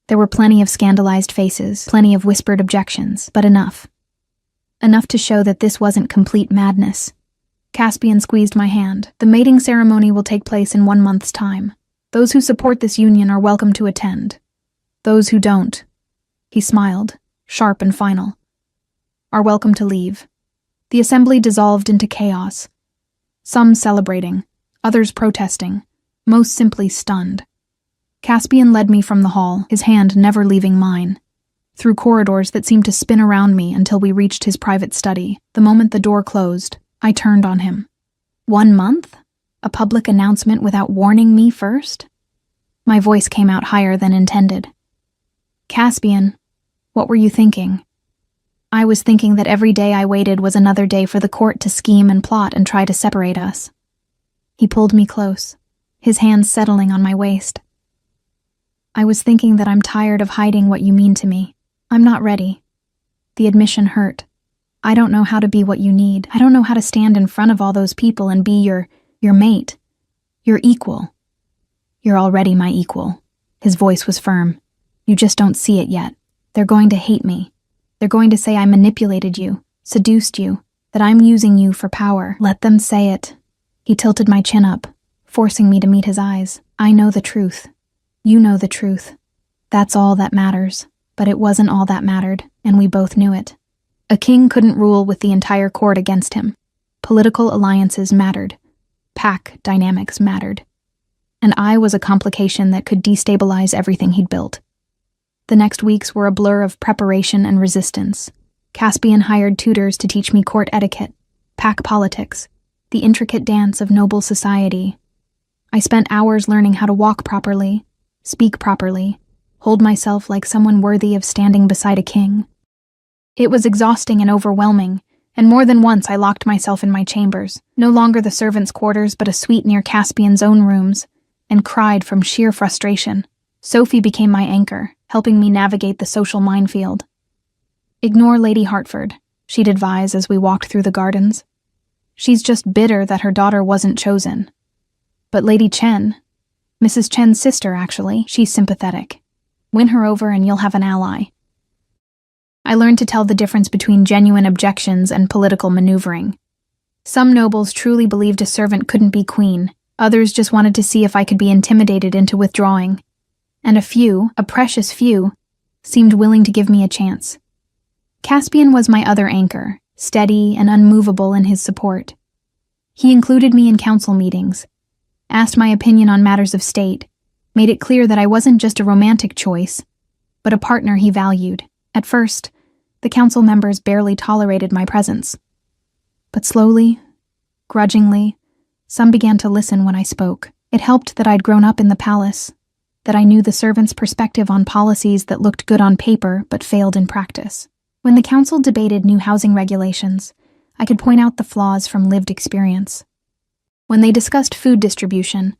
There were plenty of scandalized faces, plenty of whispered objections, but enough. Enough to show that this wasn't complete madness. Caspian squeezed my hand. The mating ceremony will take place in 1 month's time. Those who support this union are welcome to attend. Those who don't, he smiled, sharp and final, are welcome to leave. The assembly dissolved into chaos. Some celebrating, others protesting, most simply stunned. Caspian led me from the hall, his hand never leaving mine, through corridors that seemed to spin around me until we reached his private study. The moment the door closed, I turned on him. 1 month? A public announcement without warning me first? My voice came out higher than intended. Caspian, what were you thinking? I was thinking that every day I waited was another day for the court to scheme and plot and try to separate us. He pulled me close, his hands settling on my waist. I was thinking that I'm tired of hiding what you mean to me. I'm not ready. The admission hurt. I don't know how to be what you need. I don't know how to stand in front of all those people and be your mate, your equal. You're already my equal. His voice was firm. You just don't see it yet. They're going to hate me. They're going to say I manipulated you, seduced you, that I'm using you for power. Let them say it. He tilted my chin up, forcing me to meet his eyes. I know the truth. You know the truth. That's all that matters. But it wasn't all that mattered, and we both knew it. A king couldn't rule with the entire court against him. Political alliances mattered. Pack dynamics mattered. And I was a complication that could destabilize everything he'd built. The next weeks were a blur of preparation and resistance. Caspian hired tutors to teach me court etiquette, pack politics, the intricate dance of noble society. I spent hours learning how to walk properly, speak properly, hold myself like someone worthy of standing beside a king. It was exhausting and overwhelming, and more than once I locked myself in my chambers, no longer the servants' quarters but a suite near Caspian's own rooms, and cried from sheer frustration. Sophie became my anchor, helping me navigate the social minefield. Ignore Lady Hartford, she'd advise as we walked through the gardens. She's just bitter that her daughter wasn't chosen. But Lady Chen, Mrs. Chen's sister actually, she's sympathetic. Win her over and you'll have an ally. I learned to tell the difference between genuine objections and political maneuvering. Some nobles truly believed a servant couldn't be queen, others just wanted to see if I could be intimidated into withdrawing. And a few, a precious few, seemed willing to give me a chance. Caspian was my other anchor, steady and unmovable in his support. He included me in council meetings, asked my opinion on matters of state, made it clear that I wasn't just a romantic choice, but a partner he valued. At first, the council members barely tolerated my presence. But slowly, grudgingly, some began to listen when I spoke. It helped that I'd grown up in the palace, that I knew the servants' perspective on policies that looked good on paper but failed in practice. When the council debated new housing regulations, I could point out the flaws from lived experience. When they discussed food distribution,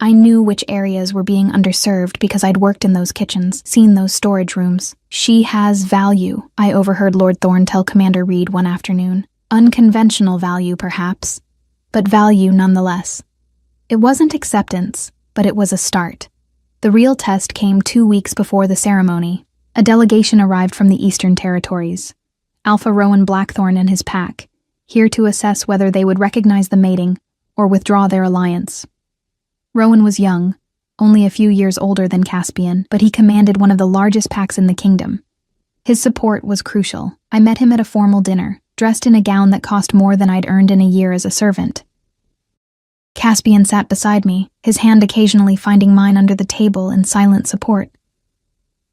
I knew which areas were being underserved because I'd worked in those kitchens, seen those storage rooms. She has value, I overheard Lord Thorne tell Commander Reed one afternoon. Unconventional value, perhaps, but value nonetheless. It wasn't acceptance, but it was a start. The real test came 2 weeks before the ceremony. A delegation arrived from the Eastern Territories. Alpha Rowan Blackthorn and his pack, here to assess whether they would recognize the mating or withdraw their alliance. Rowan was young, only a few years older than Caspian, but he commanded one of the largest packs in the kingdom. His support was crucial. I met him at a formal dinner, dressed in a gown that cost more than I'd earned in a year as a servant. Caspian sat beside me, his hand occasionally finding mine under the table in silent support.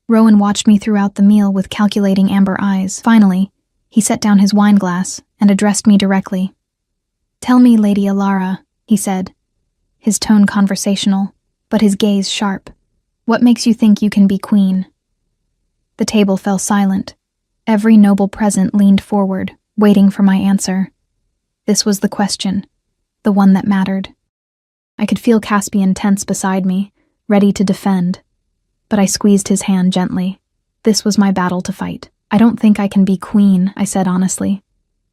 Rowan watched me throughout the meal with calculating amber eyes. Finally, he set down his wine glass and addressed me directly. "Tell me, Lady Alara," he said, his tone conversational, but his gaze sharp. "What makes you think you can be queen?" The table fell silent. Every noble present leaned forward, waiting for my answer. This was the question, the one that mattered. I could feel Caspian tense beside me, ready to defend, but I squeezed his hand gently. This was my battle to fight. "I don't think I can be queen," I said honestly.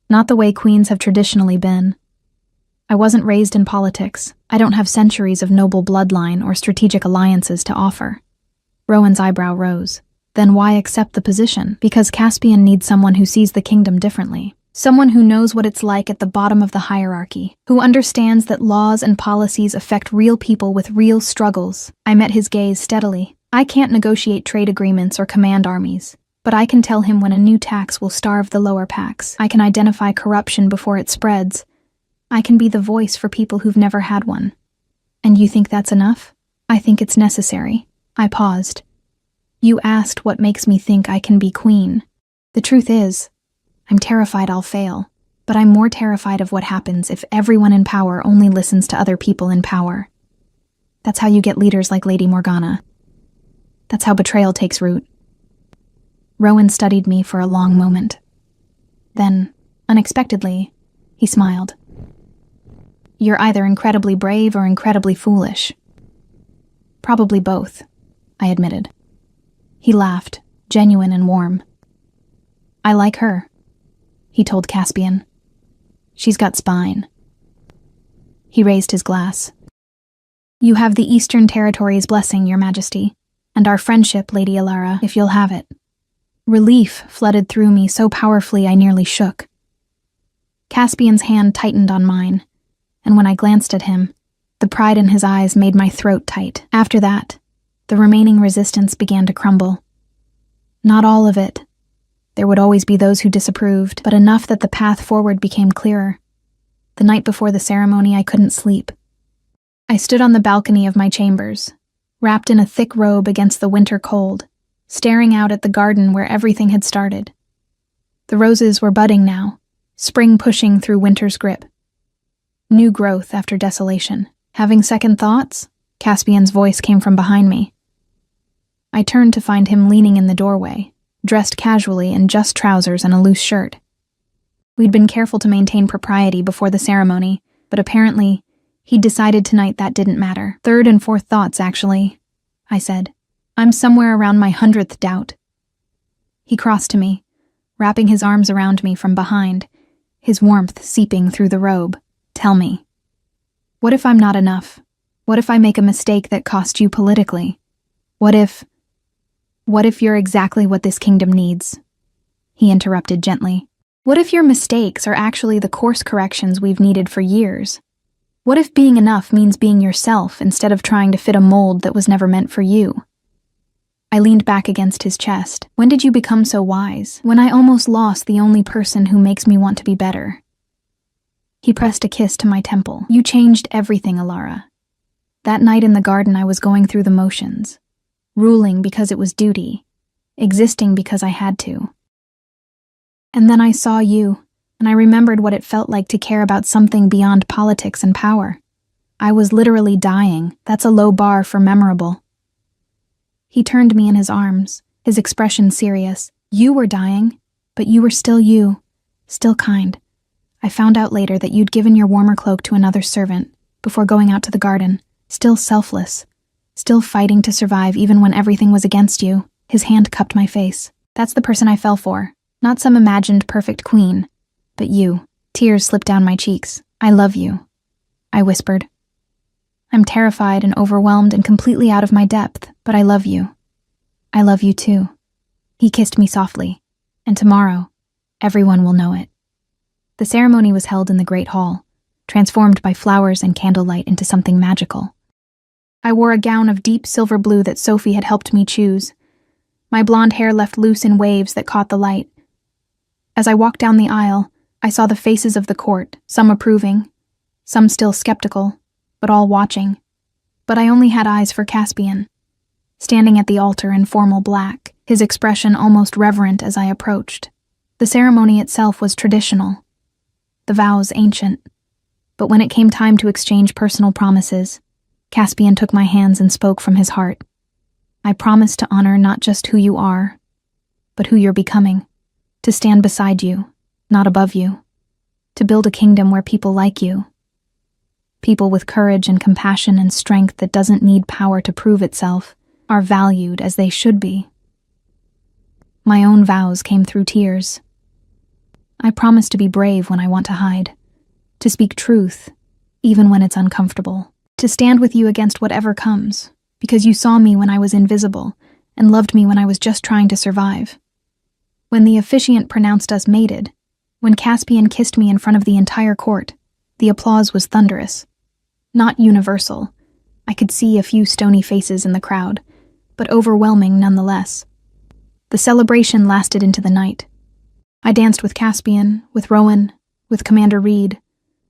"Not the way queens have traditionally been. I wasn't raised in politics. I don't have centuries of noble bloodline or strategic alliances to offer." Rowan's eyebrow rose. "Then why accept the position?" "Because Caspian needs someone who sees the kingdom differently. Someone who knows what it's like at the bottom of the hierarchy, who understands that laws and policies affect real people with real struggles." I met his gaze steadily. "I can't negotiate trade agreements or command armies, but I can tell him when a new tax will starve the lower packs. I can identify corruption before it spreads. I can be the voice for people who've never had one." "And you think that's enough?" "I think it's necessary." I paused. "You asked what makes me think I can be queen. The truth is, I'm terrified I'll fail, but I'm more terrified of what happens if everyone in power only listens to other people in power. That's how you get leaders like Lady Morgana. That's how betrayal takes root." Rowan studied me for a long moment. Then, unexpectedly, he smiled. "You're either incredibly brave or incredibly foolish." "Probably both," I admitted. He laughed, genuine and warm. "I like her," he told Caspian. "She's got spine." He raised his glass. "You have the Eastern Territories' blessing, Your Majesty, and our friendship, Lady Alara, if you'll have it." Relief flooded through me so powerfully I nearly shook. Caspian's hand tightened on mine, and when I glanced at him, the pride in his eyes made my throat tight. After that, the remaining resistance began to crumble. Not all of it. There would always be those who disapproved, but enough that the path forward became clearer. The night before the ceremony, I couldn't sleep. I stood on the balcony of my chambers, wrapped in a thick robe against the winter cold, staring out at the garden where everything had started. The roses were budding now, spring pushing through winter's grip. New growth after desolation. "Having second thoughts?" Caspian's voice came from behind me. I turned to find him leaning in the doorway, dressed casually in just trousers and a loose shirt. We'd been careful to maintain propriety before the ceremony, but apparently, he'd decided tonight that didn't matter. "Third and fourth thoughts, actually," I said. "I'm somewhere around my 100th doubt." He crossed to me, wrapping his arms around me from behind, his warmth seeping through the robe. "Tell me. What if I'm not enough? What if I make a mistake that costs you politically? What if you're exactly what this kingdom needs?" He interrupted gently. "What if your mistakes are actually the course corrections we've needed for years? What if being enough means being yourself instead of trying to fit a mold that was never meant for you?" I leaned back against his chest. "When did you become so wise? When I almost lost the only person who makes me want to be better." He pressed a kiss to my temple. "You changed everything, Alara. That night in the garden I was going through the motions. Ruling because it was duty, existing because I had to. And then I saw you, and I remembered what it felt like to care about something beyond politics and power. I was literally dying. That's a low bar for memorable." He turned me in his arms, his expression serious. "You were dying, but you were still you, still kind. I found out later that you'd given your warmer cloak to another servant before going out to the garden, still selfless, still fighting to survive even when everything was against you." His hand cupped my face. "That's the person I fell for. Not some imagined perfect queen, but you." Tears slipped down my cheeks. "I love you," I whispered. "I'm terrified and overwhelmed and completely out of my depth, but I love you. I love you too." He kissed me softly, and tomorrow, everyone will know it. The ceremony was held in the Great Hall, transformed by flowers and candlelight into something magical. I wore a gown of deep silver blue that Sophie had helped me choose. My blonde hair left loose in waves that caught the light. As I walked down the aisle, I saw the faces of the court, some approving, some still skeptical, but all watching. But I only had eyes for Caspian, standing at the altar in formal black, his expression almost reverent as I approached. The ceremony itself was traditional, the vows ancient. But when it came time to exchange personal promises, Caspian took my hands and spoke from his heart. I promise to honor not just who you are, but who you're becoming, to stand beside you, not above you, to build a kingdom where people like you, people with courage and compassion and strength that doesn't need power to prove itself, are valued as they should be. My own vows came through tears. I promise to be brave when I want to hide, to speak truth, even when it's uncomfortable, to stand with you against whatever comes, because you saw me when I was invisible and loved me when I was just trying to survive. When the officiant pronounced us mated, when Caspian kissed me in front of the entire court, the applause was thunderous. Not universal. I could see a few stony faces in the crowd, but overwhelming nonetheless. The celebration lasted into the night. I danced with Caspian, with Rowan, with Commander Reed,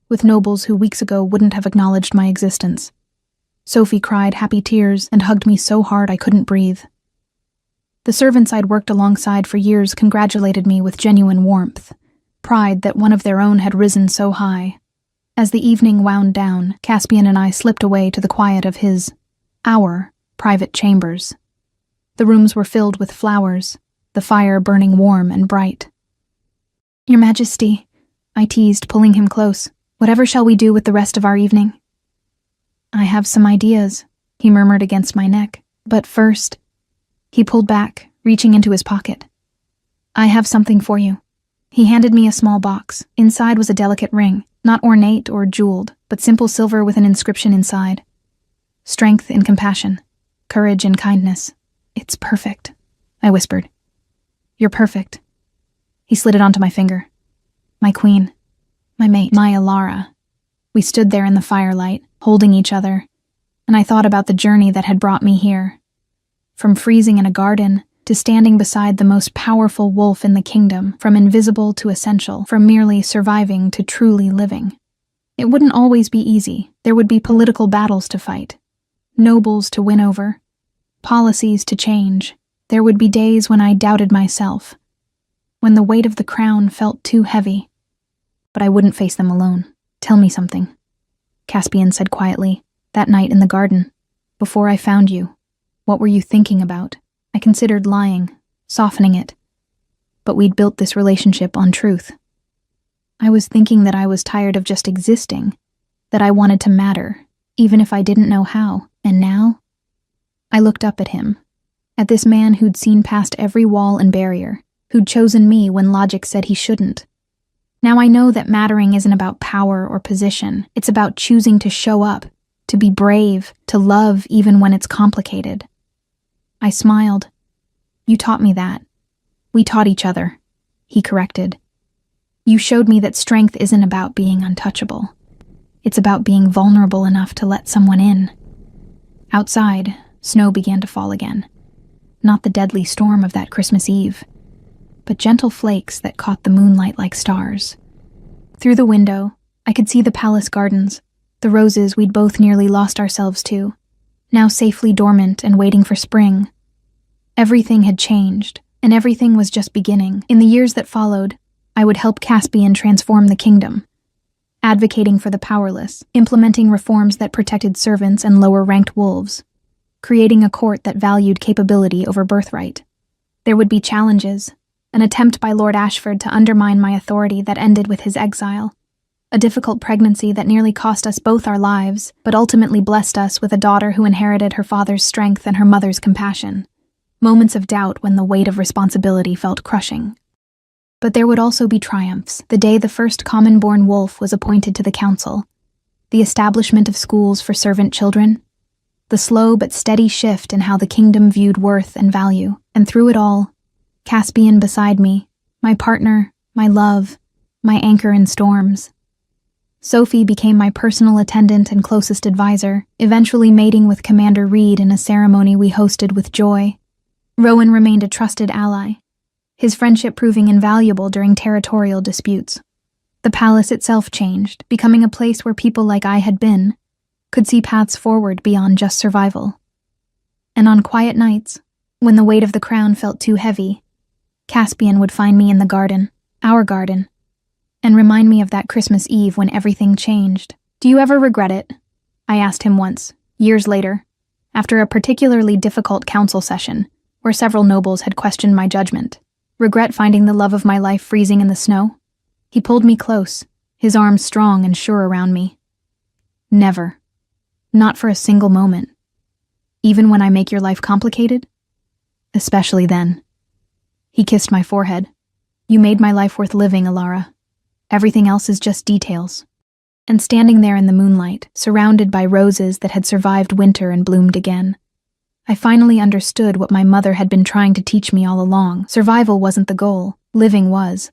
with nobles who weeks ago wouldn't have acknowledged my existence. Sophie cried happy tears and hugged me so hard I couldn't breathe. The servants I'd worked alongside for years congratulated me with genuine warmth, pride that one of their own had risen so high. As the evening wound down, Caspian and I slipped away to the quiet of our private chambers. The rooms were filled with flowers, the fire burning warm and bright. "Your Majesty," I teased, pulling him close, "whatever shall we do with the rest of our evening?" "I have some ideas," he murmured against my neck. "But first..." He pulled back, reaching into his pocket. "I have something for you." He handed me a small box. Inside was a delicate ring, not ornate or jeweled, but simple silver with an inscription inside. "Strength in compassion, courage in kindness. It's perfect," I whispered. "You're perfect." He slid it onto my finger. "My queen, my mate, my Alara." We stood there in the firelight, holding each other, and I thought about the journey that had brought me here. From freezing in a garden to standing beside the most powerful wolf in the kingdom, from invisible to essential, from merely surviving to truly living. It wouldn't always be easy. There would be political battles to fight, nobles to win over, policies to change. There would be days when I doubted myself, when the weight of the crown felt too heavy. But I wouldn't face them alone. "Tell me something," Caspian said quietly. "That night in the garden, before I found you, what were you thinking about?" I considered lying, softening it. But we'd built this relationship on truth. I was thinking that I was tired of just existing, that I wanted to matter, even if I didn't know how. And now? I looked up at him, at this man who'd seen past every wall and barrier, who'd chosen me when logic said he shouldn't. Now I know that mattering isn't about power or position. It's about choosing to show up, to be brave, to love even when it's complicated. I smiled. "You taught me that. We taught each other," he corrected. "You showed me that strength isn't about being untouchable. It's about being vulnerable enough to let someone in." Outside, snow began to fall again. Not the deadly storm of that Christmas Eve, but gentle flakes that caught the moonlight like stars. Through the window, I could see the palace gardens, the roses we'd both nearly lost ourselves to, now safely dormant and waiting for spring. Everything had changed, and everything was just beginning. In the years that followed, I would help Caspian transform the kingdom, advocating for the powerless, implementing reforms that protected servants and lower-ranked wolves, creating a court that valued capability over birthright. There would be challenges, an attempt by Lord Ashford to undermine my authority that ended with his exile, a difficult pregnancy that nearly cost us both our lives, but ultimately blessed us with a daughter who inherited her father's strength and her mother's compassion, moments of doubt when the weight of responsibility felt crushing. But there would also be triumphs, the day the first common-born wolf was appointed to the council, the establishment of schools for servant children, the slow but steady shift in how the kingdom viewed worth and value, and through it all, Caspian beside me, my partner, my love, my anchor in storms. Sophie became my personal attendant and closest advisor, eventually mating with Commander Reed in a ceremony we hosted with joy. Rowan remained a trusted ally, his friendship proving invaluable during territorial disputes. The palace itself changed, becoming a place where people like I had been could see paths forward beyond just survival. And on quiet nights, when the weight of the crown felt too heavy, Caspian would find me in the garden, our garden, and remind me of that Christmas Eve when everything changed. "Do you ever regret it?" I asked him once, years later, after a particularly difficult council session where several nobles had questioned my judgment. "Regret finding the love of my life freezing in the snow?" He pulled me close, his arms strong and sure around me. "Never. Not for a single moment. Even when I make your life complicated? Especially then." He kissed my forehead. "You made my life worth living, Alara. Everything else is just details." And standing there in the moonlight, surrounded by roses that had survived winter and bloomed again, I finally understood what my mother had been trying to teach me all along. Survival wasn't the goal. Living was.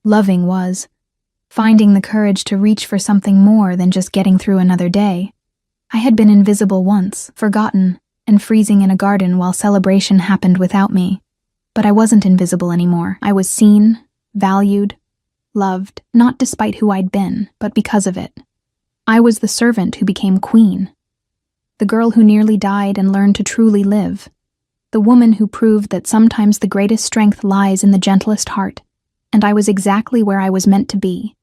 Loving was. Finding the courage to reach for something more than just getting through another day. I had been invisible once, forgotten, and freezing in a garden while celebration happened without me. But I wasn't invisible anymore. I was seen, valued, loved, not despite who I'd been, but because of it. I was the servant who became queen. The girl who nearly died and learned to truly live. The woman who proved that sometimes the greatest strength lies in the gentlest heart, and I was exactly where I was meant to be.